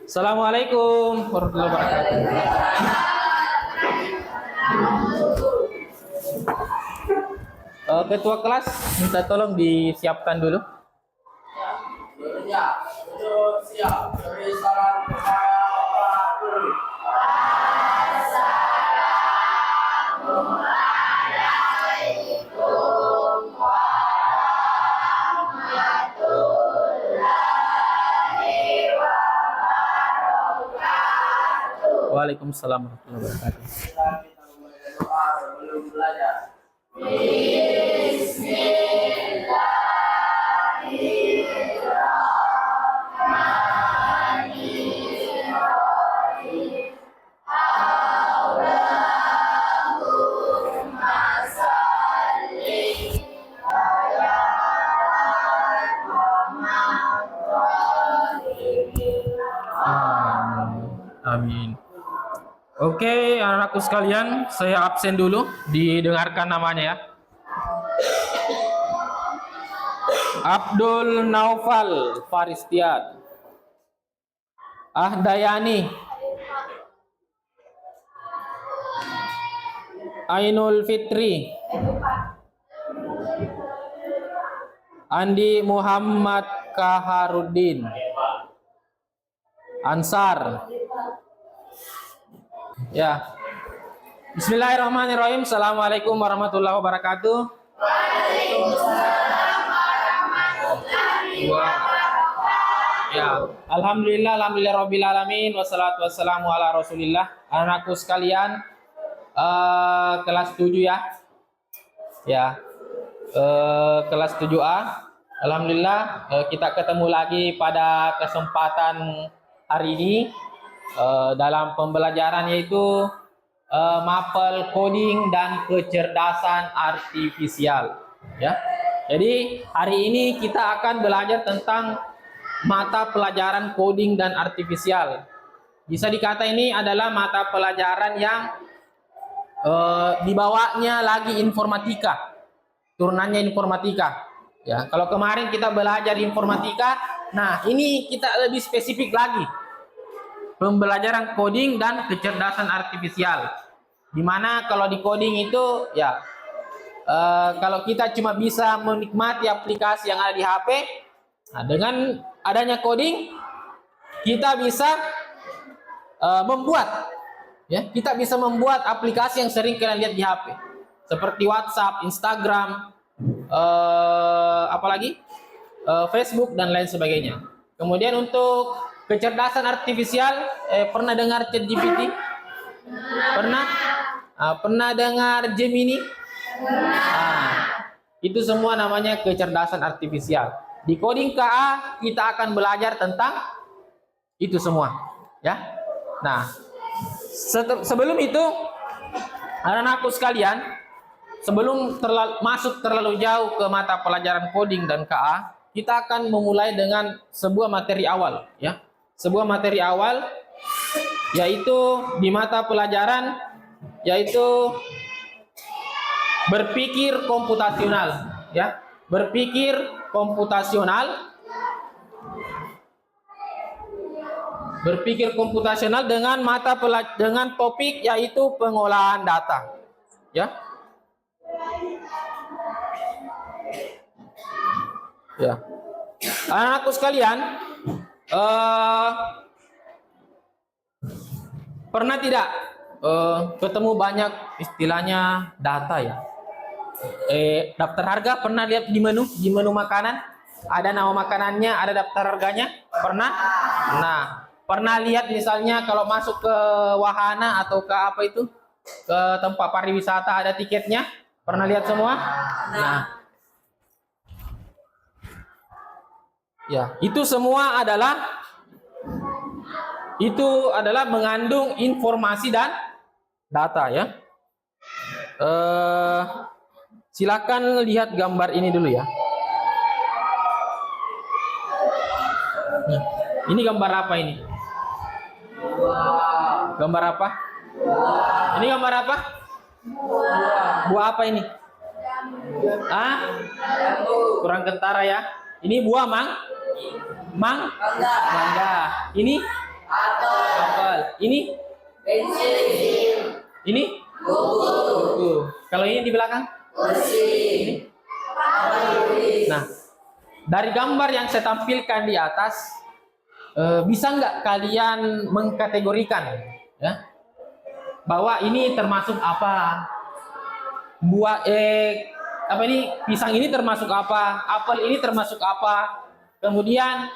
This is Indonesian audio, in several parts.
Assalamualaikum warahmatullahi wabarakatuh. Ketua kelas minta tolong disiapkan dulu. Ya, siap. Beri salam kepada Pak Guru. Waalaikumsalam warahmatullahi wabarakatuh. Kita membaca doa sebelum belajar. Amin. Oke, anak-anakku sekalian, saya absen dulu, didengarkan namanya ya. Abdul Naufal Faristiad, Ahdayani, Ainul Fitri, Andi Muhammad Kaharuddin, Ansar. Ya. Bismillahirrahmanirrahim. Assalamualaikum warahmatullahi wabarakatuh. Waalaikumsalam warahmatullahi wabarakatuh. Ya, alhamdulillah rabbil alamin wassalatu wassalamu ala Rasulillah. Anakku sekalian, kelas 7 ya. Ya. Kelas 7A. Alhamdulillah kita ketemu lagi pada kesempatan hari ini dalam pembelajaran yaitu mapel coding dan kecerdasan artifisial ya. Jadi hari ini kita akan belajar tentang mata pelajaran coding dan artifisial. Bisa dikata ini adalah mata pelajaran yang dibawanya lagi informatika, turunannya informatika ya. Kalau kemarin kita belajar informatika, nah ini kita lebih spesifik lagi, pembelajaran coding dan kecerdasan artifisial. Dimana kalau di coding itu ya kalau kita cuma bisa menikmati aplikasi yang ada di HP, nah dengan adanya coding kita bisa membuat ya, kita bisa membuat aplikasi yang sering kalian lihat di HP seperti WhatsApp, Instagram, apalagi Facebook dan lain sebagainya. Kemudian untuk kecerdasan artifisial, pernah dengar ChatGPT? Pernah? Pernah dengar Gemini? Itu semua namanya kecerdasan artifisial. Di coding KA kita akan belajar tentang itu semua, ya. Nah, sebelum itu, anak-anakku sekalian, sebelum masuk terlalu jauh ke mata pelajaran coding dan KA, kita akan memulai dengan sebuah materi awal, ya. Sebuah materi awal yaitu di mata pelajaran yaitu berpikir komputasional, ya. Berpikir komputasional. Berpikir komputasional dengan dengan topik yaitu pengolahan data, ya. Ya. Anak-anakku sekalian, pernah tidak ketemu banyak istilahnya data ya? Daftar harga pernah lihat di menu makanan? Ada nama makanannya, ada daftar harganya? Pernah? Nah, pernah lihat misalnya kalau masuk ke wahana atau ke apa itu? Ke tempat pariwisata ada tiketnya? Pernah lihat semua? Nah, ya, itu semua adalah mengandung informasi dan data ya. Silakan lihat gambar ini dulu ya. Nah, ini gambar apa ini? Gambar apa? Ini gambar apa? Buah apa ini? Kurang kentara ya. Ini buah mangga. Ini lihat. Ini pensil, ini buku. Kalau ini di belakang? kursi, papan tulis. Nah, dari gambar yang saya tampilkan di atas, bisa nggak kalian mengkategorikan, ya, bahwa ini termasuk apa? Buah apa ini? Pisang ini termasuk apa? Apel ini termasuk apa? Kemudian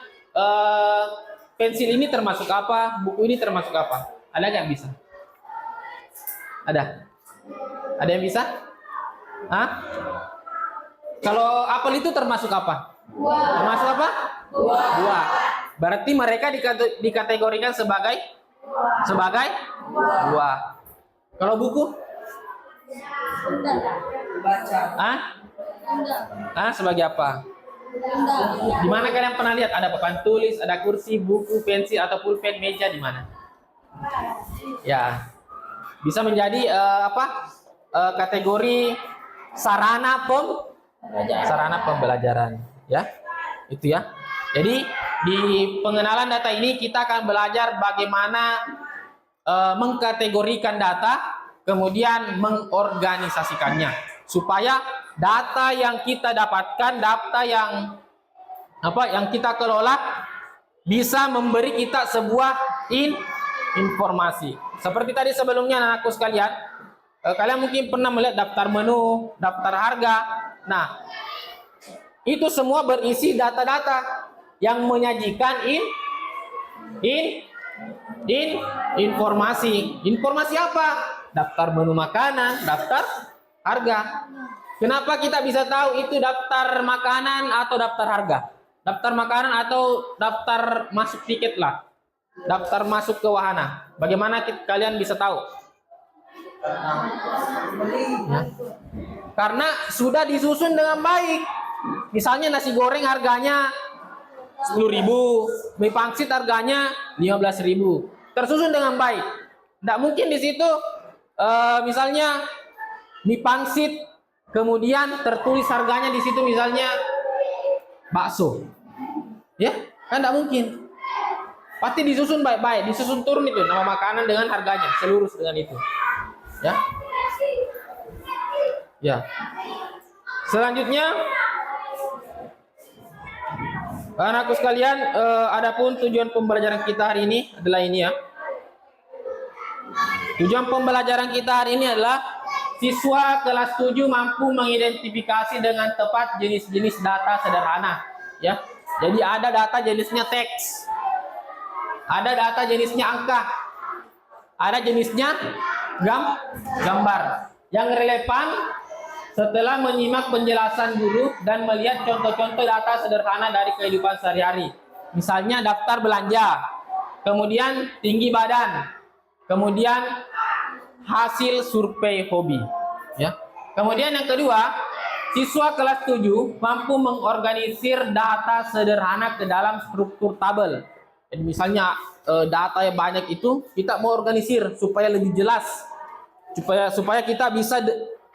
pensil ini termasuk apa? Buku ini termasuk apa? Ada nggak yang bisa? Ada? Ada yang bisa? Hah? Kalau apel itu termasuk apa? Termasuk apa? Buah. Berarti mereka dikategorikan sebagai buah. Kalau buku? Baca, Sebagai apa? Di mana kalian pernah lihat ada papan tulis, ada kursi, buku, pensil atau pulpen, meja di mana? Ya. Bisa menjadi kategori sarana pembelajaran, ya. Itu ya. Jadi di pengenalan data ini kita akan belajar bagaimana mengkategorikan data, kemudian mengorganisasikannya supaya data yang kita dapatkan, data yang kita kelola bisa memberi kita sebuah informasi. Seperti tadi sebelumnya anakku sekalian, kalian mungkin pernah melihat daftar menu, daftar harga. Nah, itu semua berisi data-data yang menyajikan informasi. Informasi apa? Daftar menu makanan, daftar harga. Kenapa kita bisa tahu itu daftar makanan atau daftar harga? Daftar makanan atau daftar masuk tiket lah. Daftar masuk ke wahana. Bagaimana kalian bisa tahu? Ya. Karena sudah disusun dengan baik. Misalnya nasi goreng harganya 10.000, mie pangsit harganya 15.000. Tersusun dengan baik. Tidak mungkin di situ misalnya mie pangsit kemudian tertulis harganya di situ misalnya bakso. Ya, kan tidak mungkin. Pasti disusun baik-baik, disusun turun itu nama makanan dengan harganya, selurus dengan itu. Ya. Ya. Selanjutnya anakku sekalian, adapun tujuan pembelajaran kita hari ini adalah ini ya. Tujuan pembelajaran kita hari ini adalah siswa kelas 7 mampu mengidentifikasi dengan tepat jenis-jenis data sederhana, ya. Jadi ada data jenisnya teks, ada data jenisnya angka, ada jenisnya gambar. Yang relevan setelah menyimak penjelasan guru dan melihat contoh-contoh data sederhana dari kehidupan sehari-hari. Misalnya daftar belanja, kemudian tinggi badan, kemudian hasil survei hobi. Ya. Kemudian yang kedua, siswa kelas 7 mampu mengorganisir data sederhana ke dalam struktur tabel. Jadi misalnya data yang banyak itu kita mau organisir supaya lebih jelas, supaya kita bisa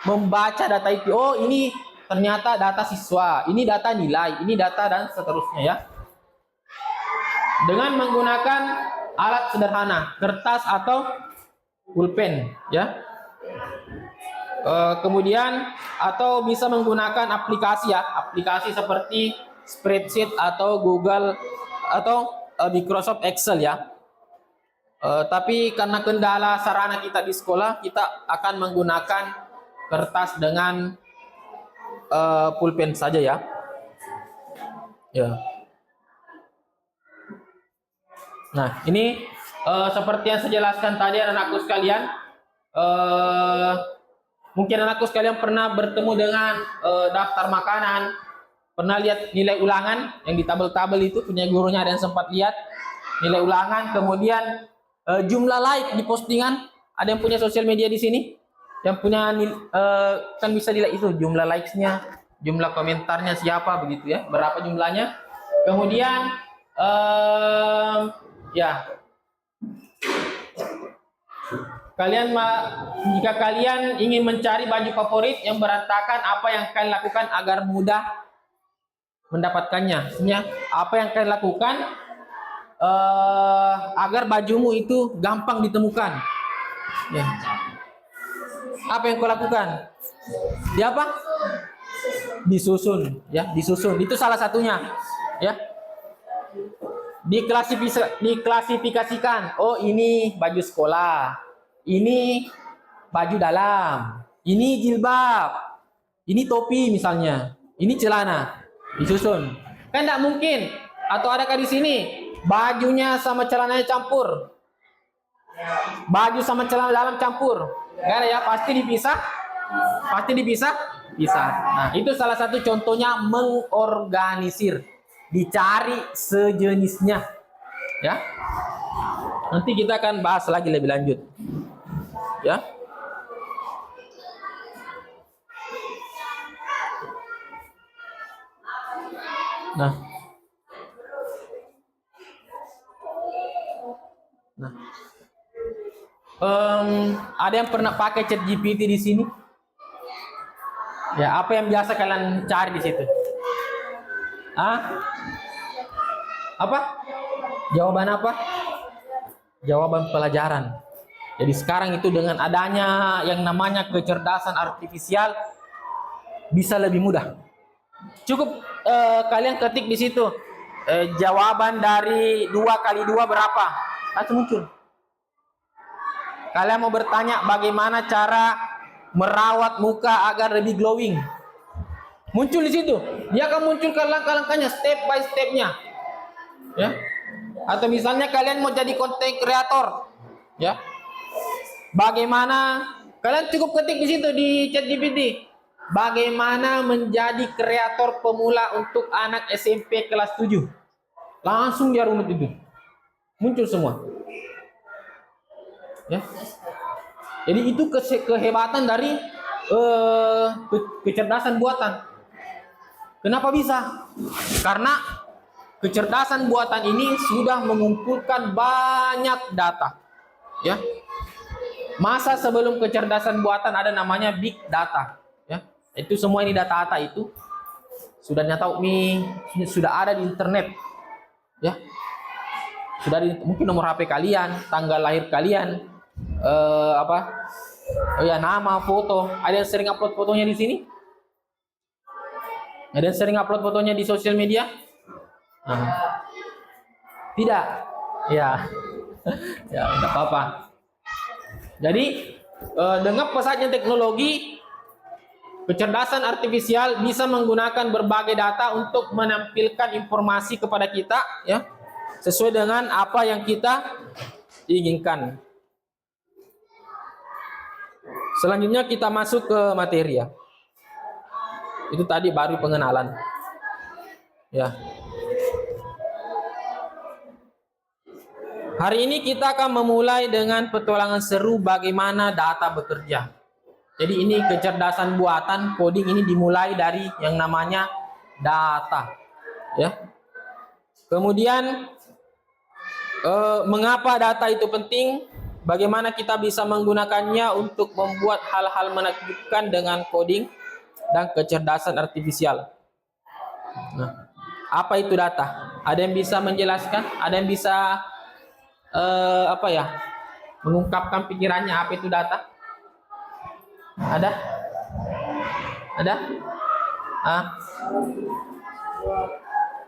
membaca data itu. Oh, ini ternyata data siswa, ini data nilai, ini data dan seterusnya ya. Dengan menggunakan alat sederhana, kertas atau pulpen ya. Kemudian atau bisa menggunakan aplikasi ya, aplikasi seperti spreadsheet atau Google atau Microsoft Excel ya. Tapi karena kendala sarana kita di sekolah, kita akan menggunakan kertas dengan pulpen saja ya. Ya. Nah, ini seperti yang saya jelaskan tadi anakku sekalian. Mungkin anakku sekalian pernah bertemu dengan daftar makanan, pernah lihat nilai ulangan yang di tabel-tabel itu, punya gurunya ada yang sempat lihat nilai ulangan, kemudian jumlah like di postingan. Ada yang punya sosial media di sini? Yang punya kan bisa dilihat itu jumlah likes-nya, jumlah komentarnya siapa begitu ya, berapa jumlahnya. Kemudian ya, jika kalian ingin mencari baju favorit yang berantakan, apa yang kalian lakukan agar mudah mendapatkannya? Maksudnya, apa yang kalian lakukan agar bajumu itu gampang ditemukan. Ya. Apa yang kau lakukan? Dia apa? Disusun, ya, disusun. Itu salah satunya, ya. Diklasifikasikan. Oh, ini baju sekolah, ini baju dalam, ini jilbab, ini topi misalnya, ini celana. Disusun. Kan tidak mungkin. Atau adakah di sini bajunya sama celananya campur? Baju sama celana dalam campur? Enggak ada ya, pasti dipisah. Pasti dipisah? Pisah. Nah, itu salah satu contohnya mengorganisir. Dicari sejenisnya. Ya. Nanti kita akan bahas lagi lebih lanjut. Ya. Nah. Nah. Ada yang pernah pakai ChatGPT di sini? Ya, apa yang biasa kalian cari di situ? Apa? Jawaban apa? Jawaban pelajaran. Jadi sekarang itu dengan adanya yang namanya kecerdasan artifisial bisa lebih mudah. Cukup kalian ketik di situ jawaban dari 2 kali 2 berapa? Langsung muncul. Kalian mau bertanya bagaimana cara merawat muka agar lebih glowing? Muncul di situ. Dia akan munculkan langkah-langkahnya, step by stepnya. Ya. Atau misalnya kalian mau jadi content creator, ya. Bagaimana? Kalian cukup ketik di situ di ChatGPT. Bagaimana menjadi kreator pemula untuk anak SMP kelas 7? Langsung dia runut itu. Muncul semua. Ya. Jadi itu kehebatan dari kecerdasan buatan. Kenapa bisa? Karena kecerdasan buatan ini sudah mengumpulkan banyak data. Ya. Masa sebelum kecerdasan buatan ada namanya big data. Ya. Itu semua ini data-data itu sudah nyata sudah ada di internet. Ya. Sudah mungkin nomor HP kalian, tanggal lahir kalian, nama, foto. Ada yang sering upload fotonya di sini? Ada yang sering upload fotonya di sosial media? Tidak. Ya. Ya, tidak apa-apa. Jadi dengan pesatnya teknologi, kecerdasan artifisial bisa menggunakan berbagai data untuk menampilkan informasi kepada kita, ya, sesuai dengan apa yang kita inginkan. Selanjutnya kita masuk ke materi, ya. Itu tadi baru pengenalan. Ya. Hari ini kita akan memulai dengan petualangan seru bagaimana data bekerja. Jadi ini kecerdasan buatan, coding ini dimulai dari yang namanya data. Ya. Kemudian mengapa data itu penting? Bagaimana kita bisa menggunakannya untuk membuat hal-hal menakjubkan dengan coding dan kecerdasan artifisial. Nah, apa itu data? Ada yang bisa menjelaskan? Ada yang bisa mengungkapkan pikirannya apa itu data? Ada? Ada?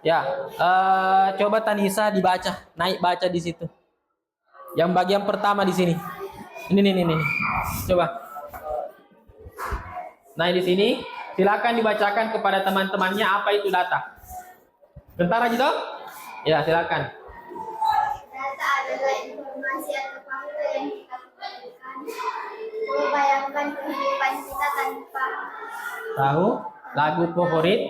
Ya, coba Tanisa dibaca, naik baca di situ. Yang bagian pertama di sini. Ini. Coba. Nah, di sini silakan dibacakan kepada teman-temannya apa itu data. Bentar aja toh? Ya, silakan. Data adalah informasi atau fakta yang kita kumpulkan. Membayangkan kehidupan kita tanpa Tahu lagu favorit?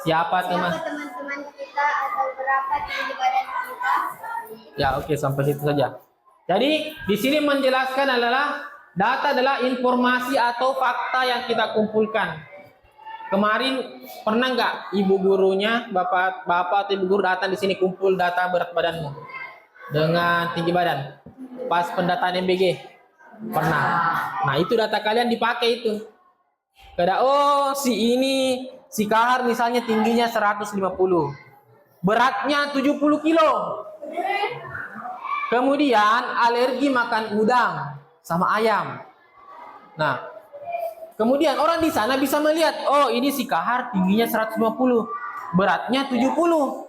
Siapa teman-teman kita atau berapa tinggi badan kita. Ya, oke, sampai situ saja. Jadi di sini menjelaskan adalah data adalah informasi atau fakta yang kita kumpulkan. Kemarin pernah nggak ibu gurunya, bapak atau ibu guru datang di sini kumpul data berat badanmu dengan tinggi badan pas pendataan MBG? Pernah. Nah, itu data kalian dipakai itu. Si Kahar misalnya tingginya 150. beratnya 70 kilo. Kemudian alergi makan udang sama ayam. Nah, kemudian orang di sana bisa melihat, oh ini si Kahar tingginya 150, beratnya 70.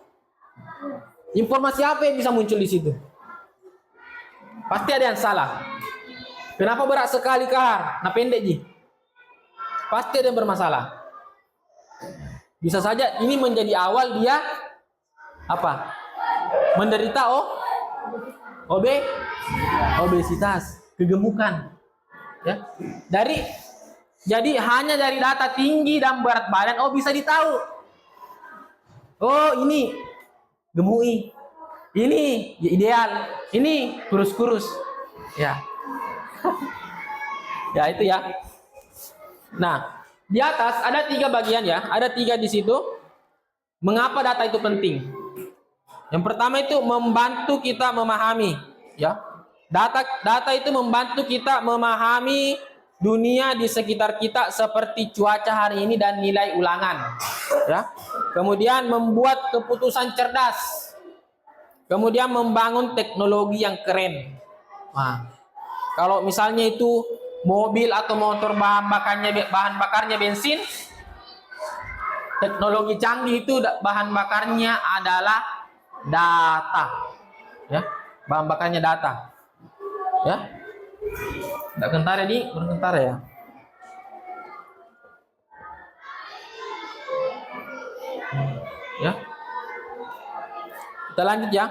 Informasi apa yang bisa muncul di situ? Pasti ada yang salah. Kenapa berat sekali Kahar? Nah pendek ji. Pasti ada yang bermasalah. Bisa saja ini menjadi awal dia apa? Menderita obesitas, kegemukan. Ya. Jadi hanya dari data tinggi dan berat badan bisa ditahu. Oh, ini gemui. Ini ideal. Ini kurus-kurus. Ya. Ya itu ya. Nah, di atas ada 3 bagian ya. Ada 3 di situ. Mengapa data itu penting? Yang pertama itu membantu kita memahami, ya. Data itu membantu kita memahami dunia di sekitar kita seperti cuaca hari ini dan nilai ulangan, ya. Kemudian membuat keputusan cerdas. Kemudian membangun teknologi yang keren. Nah, kalau misalnya itu mobil atau motor bahan bakarnya bensin, teknologi canggih itu bahan bakarnya adalah data, ya, bahan bakarnya data, ya. Tidak kentar ya, berkentar ya. Ya, kita lanjut ya.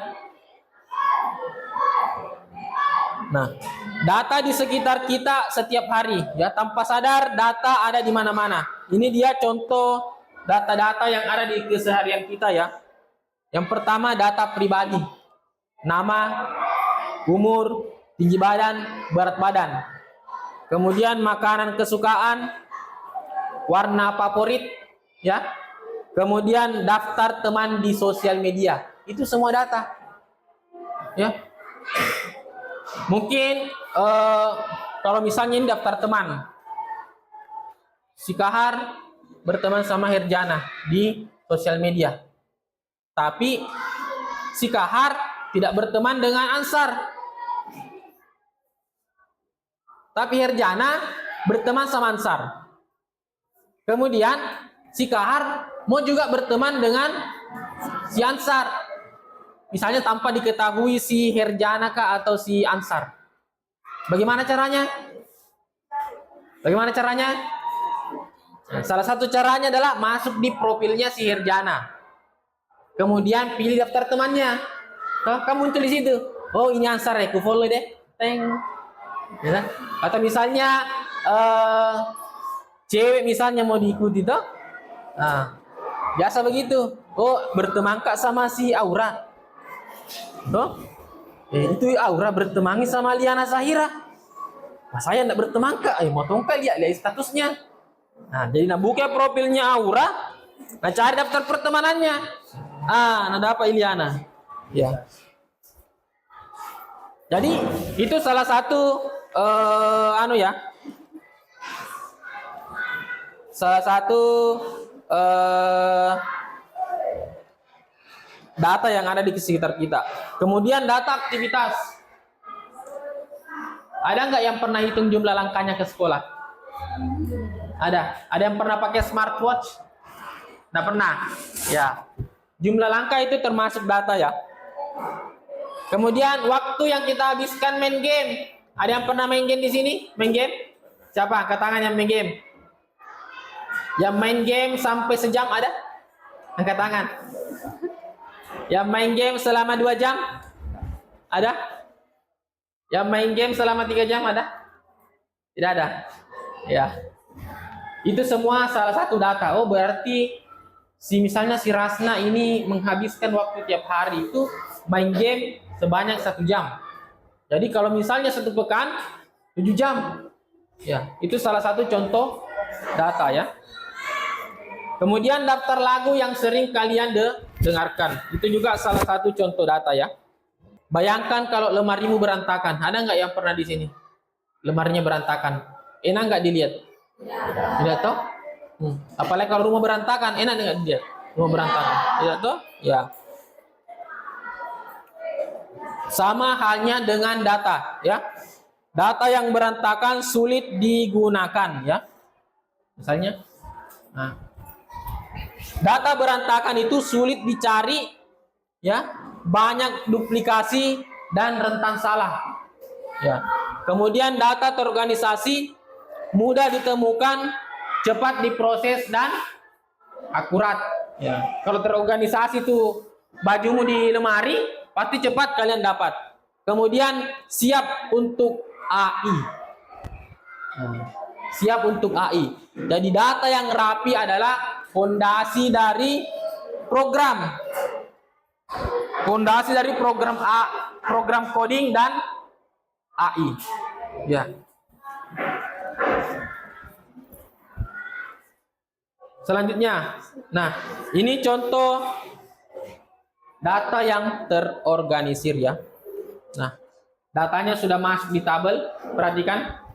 Nah, data di sekitar kita setiap hari, ya, tanpa sadar data ada di mana-mana. Ini dia contoh data-data yang ada di keseharian kita ya. Yang pertama data pribadi, nama, umur, tinggi badan, berat badan. Kemudian makanan kesukaan, warna favorit, ya. Kemudian daftar teman di sosial media. Itu semua data, ya. Mungkin kalau misalnya ini daftar teman, si Kahar berteman sama Herjana di sosial media. Tapi si Kahar tidak berteman dengan Ansar. Tapi Herjana berteman sama Ansar. Kemudian si Kahar mau juga berteman dengan si Ansar. Misalnya tanpa diketahui si Herjana kah atau si Ansar. Bagaimana caranya? Bagaimana caranya? Nah, salah satu caranya adalah masuk di profilnya si Herjana. Kemudian pilih daftar temannya. Kamu muncul di situ. Oh, ini Ansar ya, ku follow deh. Teng. Ya. Atau misalnya cewek misalnya mau diikuti toh. Nah, biasa begitu. Oh, berteman kak sama si Aura. Toh? Itu Aura berteman sama Liana Zahira. Nah, saya enggak berteman kak. Mau tongkat lihat statusnya. Nah, jadi nak buka profilnya Aura, nah cari daftar pertemanannya. Nah dapat Iliana. Ya. Jadi itu salah satu salah satu data yang ada di sekitar kita. Kemudian data aktivitas. Ada nggak yang pernah hitung jumlah langkahnya ke sekolah? Ada yang pernah pakai smartwatch? Nggak pernah. Ya. Jumlah langkah itu termasuk data ya. Kemudian waktu yang kita habiskan main game. Ada yang pernah main game di sini? Main game? Siapa? Angkat tangan yang main game. Yang main game sampai sejam ada? Angkat tangan. Yang main game selama 2 jam? Ada? Yang main game selama 3 jam ada? Tidak ada. Ya. Itu semua salah satu data. Oh, berarti misalnya si Rasna ini menghabiskan waktu tiap hari itu main game sebanyak 1 jam. Jadi kalau misalnya 1 pekan 7 jam. Ya, itu salah satu contoh data ya. Kemudian daftar lagu yang sering kalian dengarkan. Itu juga salah satu contoh data ya. Bayangkan kalau lemarimu berantakan. Ada nggak yang pernah di sini? Lemarinya berantakan. Enak nggak dilihat? Tidak toh? Apalagi kalau rumah berantakan, enak nggak dilihat? Rumah berantakan. Tidak toh? Ya. Sama halnya dengan data, ya. Data yang berantakan sulit digunakan, ya. Misalnya, nah, data berantakan itu sulit dicari, ya, banyak duplikasi dan rentan salah, ya. Kemudian data terorganisasi mudah ditemukan, cepat diproses dan akurat, ya. Kalau terorganisasi itu bajumu di lemari, pasti cepat kalian dapat. Kemudian siap untuk AI. Siap untuk AI. Jadi data yang rapi adalah fondasi dari program. Fondasi dari program coding dan AI. Ya. Selanjutnya, nah ini contoh data yang terorganisir, ya. Nah, datanya sudah masuk di tabel, perhatikan.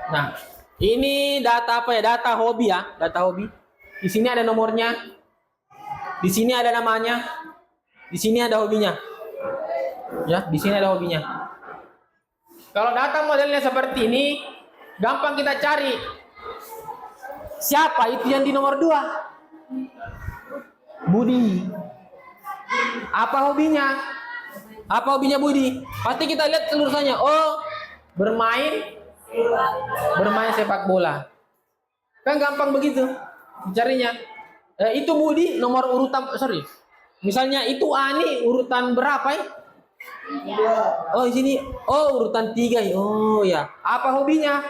Nah, ini data apa ya? Data hobi, ya, data hobi. Di sini ada nomornya, di sini ada namanya, di sini ada hobinya, ya, di sini ada hobinya. Kalau data modelnya seperti ini, gampang kita cari. Siapa itu yang di nomor 2? Budi. Apa hobinya? Apa hobinya Budi? Pasti kita lihat tulisannya. Oh, bermain sepak bola. Kan gampang begitu carinya. Itu Budi nomor urutan, sorry. Misalnya itu Ani urutan berapa ya? Oh, di sini. Oh, urutan 3 ya. Oh ya. Apa hobinya?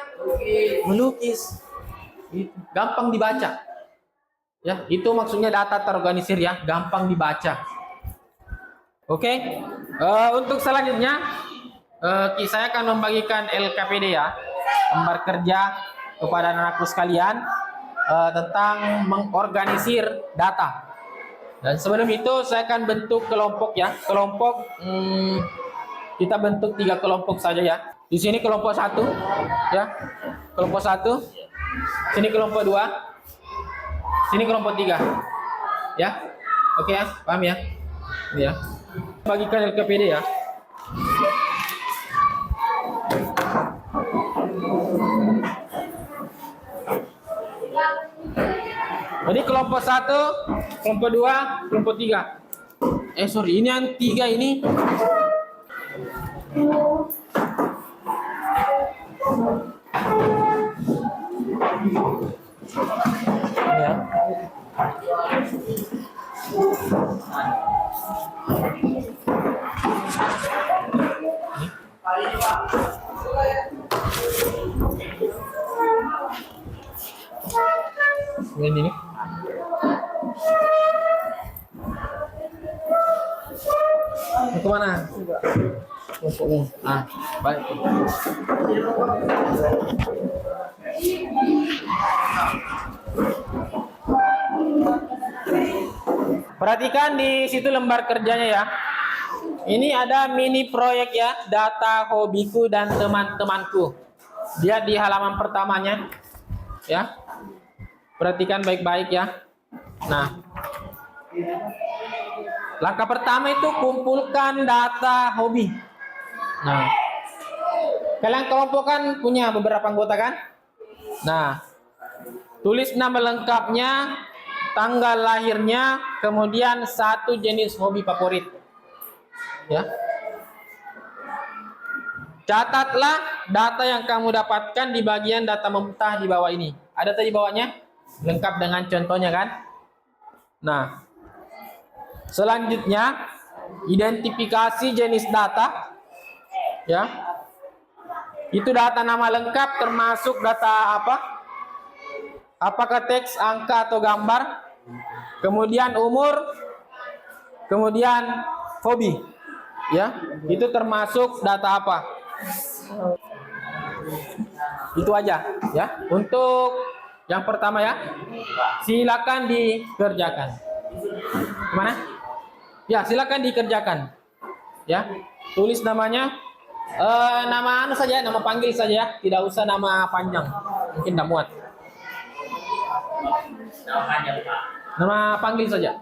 Melukis. Gampang dibaca, ya. Itu maksudnya data terorganisir, ya, gampang dibaca. Oke. Untuk selanjutnya saya akan membagikan LKPD, ya, lembar kerja kepada anakku sekalian tentang mengorganisir data. Dan sebelum itu saya akan bentuk kelompok, ya. Kelompok kita bentuk 3 kelompok saja, ya. Di sini kelompok 1, ya. Kelompok 1. Sini kelompok 2, sini kelompok 3, ya. Oke, ya, paham ya? Ya. Bagikan LKPD, ya. Jadi kelompok 1, kelompok 2, kelompok 3. Sorry, ini yang 3 ini. Ya. Ini. Mau kemana? Baik. Perhatikan di situ lembar kerjanya, ya. Ini ada mini proyek, ya, data hobiku dan teman-temanku. Dia di halaman pertamanya, ya. Perhatikan baik-baik, ya. Nah, langkah pertama itu kumpulkan data hobi. Nah, kalian kelompokkan punya beberapa anggota, kan? Nah, tulis nama lengkapnya, tanggal lahirnya, kemudian 1 jenis hobi favorit, ya. Catatlah data yang kamu dapatkan di bagian data mentah di bawah ini. Ada tadi bawahnya, lengkap dengan contohnya, kan? Nah, selanjutnya identifikasi jenis data, ya. Itu data nama lengkap termasuk data apa? Apakah teks, angka, atau gambar? Kemudian umur, kemudian hobi, ya. Itu termasuk data apa? Itu aja, ya. Untuk yang pertama, ya. Silakan dikerjakan. Mana? Ya, silakan dikerjakan. Ya. Tulis namanya. Nama anu saja, nama panggil saja, ya. Tidak usah nama panjang. Mungkin tidak muat. Nama panggil saja.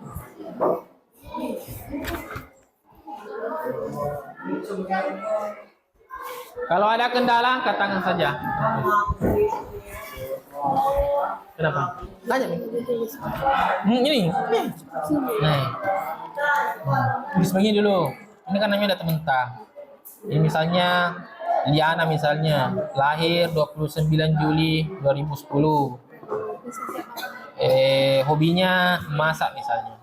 Kalau ada kendala, angkat tangan saja. Kenapa? Tanya nih. Ini. Nih. Tulis begini dulu. Ini kan namanya data mentah. Ini misalnya Liana misalnya lahir 29 Juli 2010. Hobinya masak misalnya.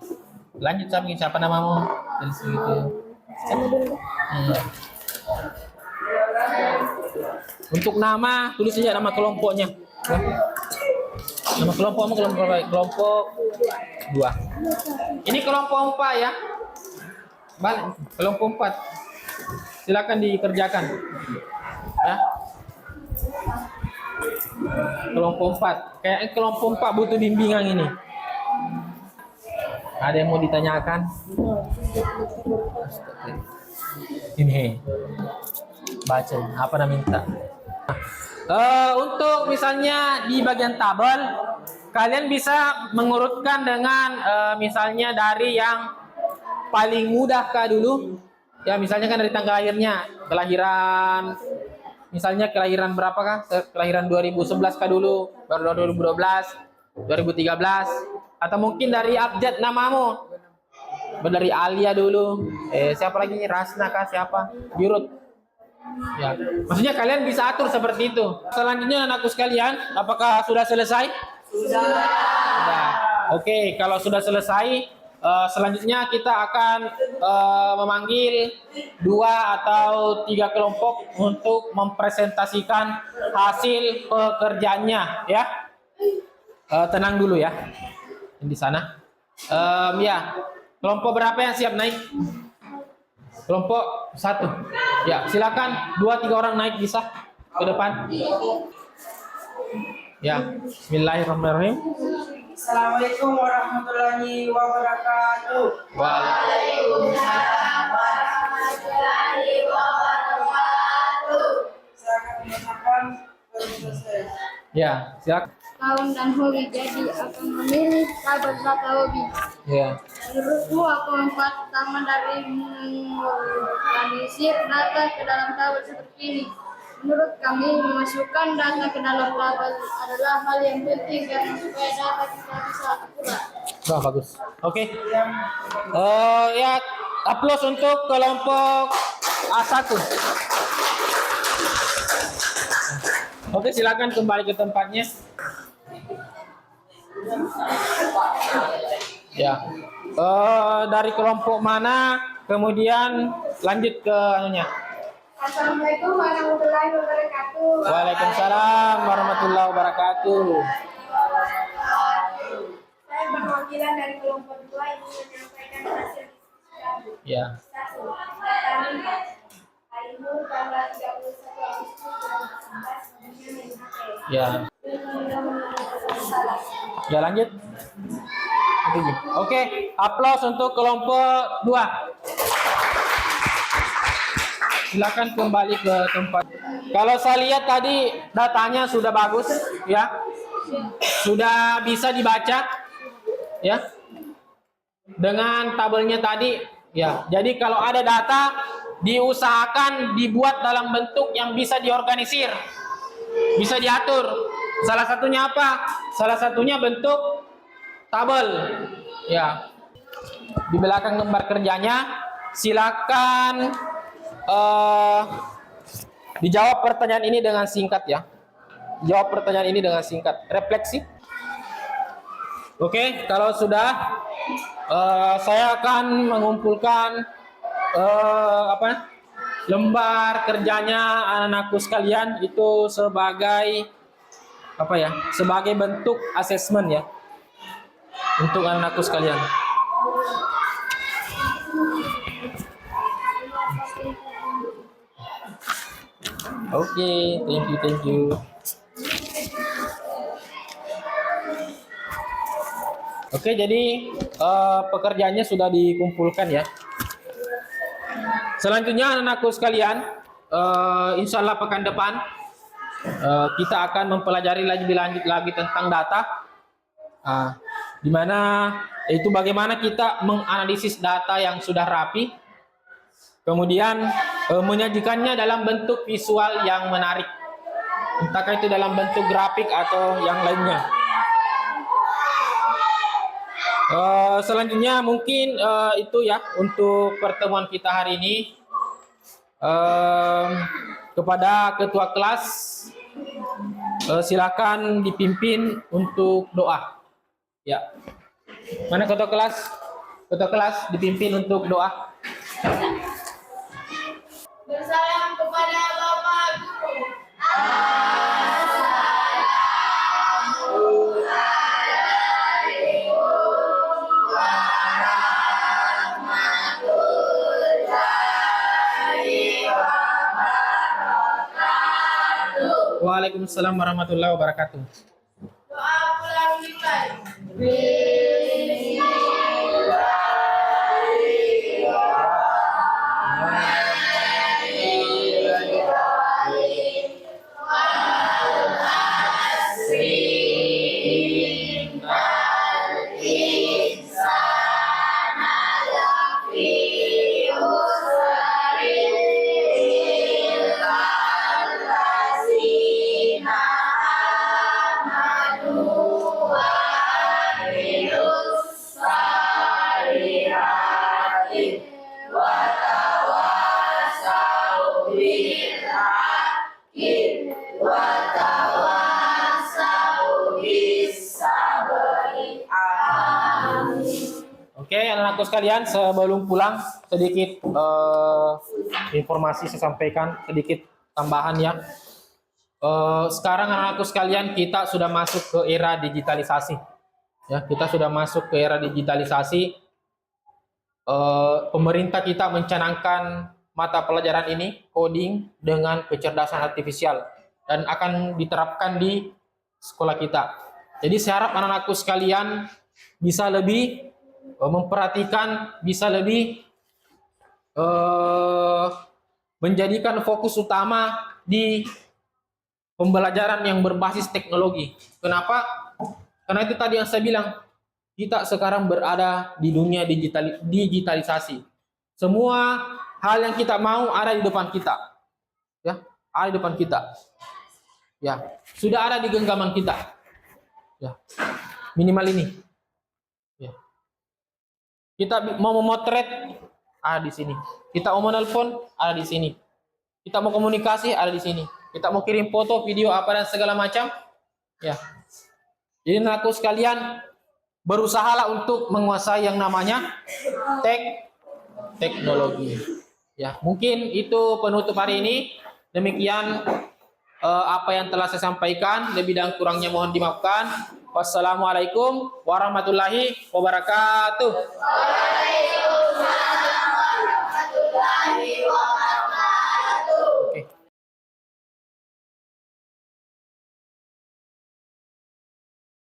Lanjut sampai siapa namamu? Tulis begitu. Untuk nama tulis saja nama kelompoknya. Ya. Nama kelompokmu kelompok 2. Ini kelompok 4 ya. Balik kelompok 4. Silakan dikerjakan. Ya. Kelompok 4. Kayak kelompok 4 butuh bimbingan ini. Ada yang mau ditanyakan? Ini. Baca apa namanya minta. Untuk misalnya di bagian tabel, kalian bisa mengurutkan dengan misalnya dari yang paling mudah kah dulu. Ya misalnya kan dari tanggal lahirnya, kelahiran, misalnya kelahiran berapa kah? Kelahiran 2011 kah dulu, baru 2012, 2013, atau mungkin dari abjad namamu, dari Alia dulu, siapa lagi nih, Rasna kah, siapa, diurut. Ya, maksudnya kalian bisa atur seperti itu. Selanjutnya anakku sekalian, apakah sudah selesai? Sudah. Oke, kalau sudah selesai, selanjutnya kita akan memanggil 2 atau 3 kelompok untuk mempresentasikan hasil pekerjaannya, ya. Tenang dulu ya, di sana. Ya, kelompok berapa yang siap naik? Kelompok 1. Ya, silakan 2-3 orang naik bisa ke depan. Ya, bismillahirrahmanirrahim. Assalamualaikum warahmatullahi wabarakatuh. Waalaikumsalam warahmatullahi wabarakatuh. Silakan mengucapkan selesai. Ya, silakan. Tahun dan hobi, jadi akan memilih tabel data hobi. Ya. Menurutmu apa manfaat utama dari mengorganisir data ke dalam tabel seperti ini? Menurut kami, memasukkan data ke dalam tabel adalah hal yang penting karena supaya data kita bisa akurat. Wah, bagus. Oke. Ya, aplaus untuk kelompok A1. Oke, silakan kembali ke tempatnya. Ya. Dari kelompok mana? Kemudian lanjut ke anunya. Assalamualaikum warahmatullahi wabarakatuh. Waalaikumsalam warahmatullahi wabarakatuh. Saya perwakilan dari kelompok 2 ingin menyampaikan hasil diskusi. Ya. 1. Harimu tanggal 31 Agustus 2019. Ya. Ya, lanjut. Oke, aplaus untuk kelompok 2. Silakan kembali ke tempat. Kalau saya lihat tadi datanya sudah bagus, ya. Sudah bisa dibaca, ya. Dengan tabelnya tadi, ya. Jadi kalau ada data diusahakan dibuat dalam bentuk yang bisa diorganisir, bisa diatur. Salah satunya apa? Salah satunya bentuk tabel, ya. Di belakang lembar kerjanya silakan dijawab pertanyaan ini dengan singkat, ya. Jawab pertanyaan ini dengan singkat, refleksi. Oke, kalau sudah saya akan mengumpulkan lembar kerjanya anak-anakku sekalian itu sebagai sebagai bentuk asesmen, ya, untuk anak-anakku sekalian. Oke, thank you. Oke, jadi pekerjaannya sudah dikumpulkan, ya. Selanjutnya anak-anakku sekalian, insya Allah pekan depan kita akan mempelajari lebih lanjut lagi tentang data, di mana itu bagaimana kita menganalisis data yang sudah rapi, kemudian menyajikannya dalam bentuk visual yang menarik, entahkah itu dalam bentuk grafik atau yang lainnya. Selanjutnya mungkin itu ya untuk pertemuan kita hari ini. Kepada ketua kelas silakan dipimpin untuk doa. Ya, mana ketua kelas? Ketua kelas dipimpin untuk doa. Bersalam kepada Bapak Guru. Waalaikumsalam warahmatullahi wabarakatuh. Doa pulang dimulai. Oke, anak-anakku sekalian, sebelum pulang sedikit informasi saya sampaikan, sedikit tambahan ya. Sekarang anak-anakku sekalian, kita sudah masuk ke era digitalisasi. Ya, kita sudah masuk ke era digitalisasi. Pemerintah kita mencanangkan mata pelajaran ini, coding dengan kecerdasan artifisial, dan akan diterapkan di sekolah kita. Jadi saya harap anak-anakku sekalian bisa lebih memperhatikan, bisa lebih menjadikan fokus utama di pembelajaran yang berbasis teknologi. Kenapa? Karena itu tadi yang saya bilang, kita sekarang berada di dunia digitalisasi. Semua hal yang kita mau ada di depan kita. Ya, ada di depan kita. Ya, sudah ada di genggaman kita. Ya, minimal ini. Ya. Kita mau memotret ada di sini. Kita mau menelpon ada di sini. Kita mau komunikasi ada di sini. Kita mau kirim foto, video apa dan segala macam. Ya. Jadi aku sekalian berusahalah untuk menguasai yang namanya teknologi. Ya, mungkin itu penutup hari ini. Demikian apa yang telah saya sampaikan, lebih dan kurangnya mohon dimaafkan. Wassalamualaikum warahmatullahi wabarakatuh.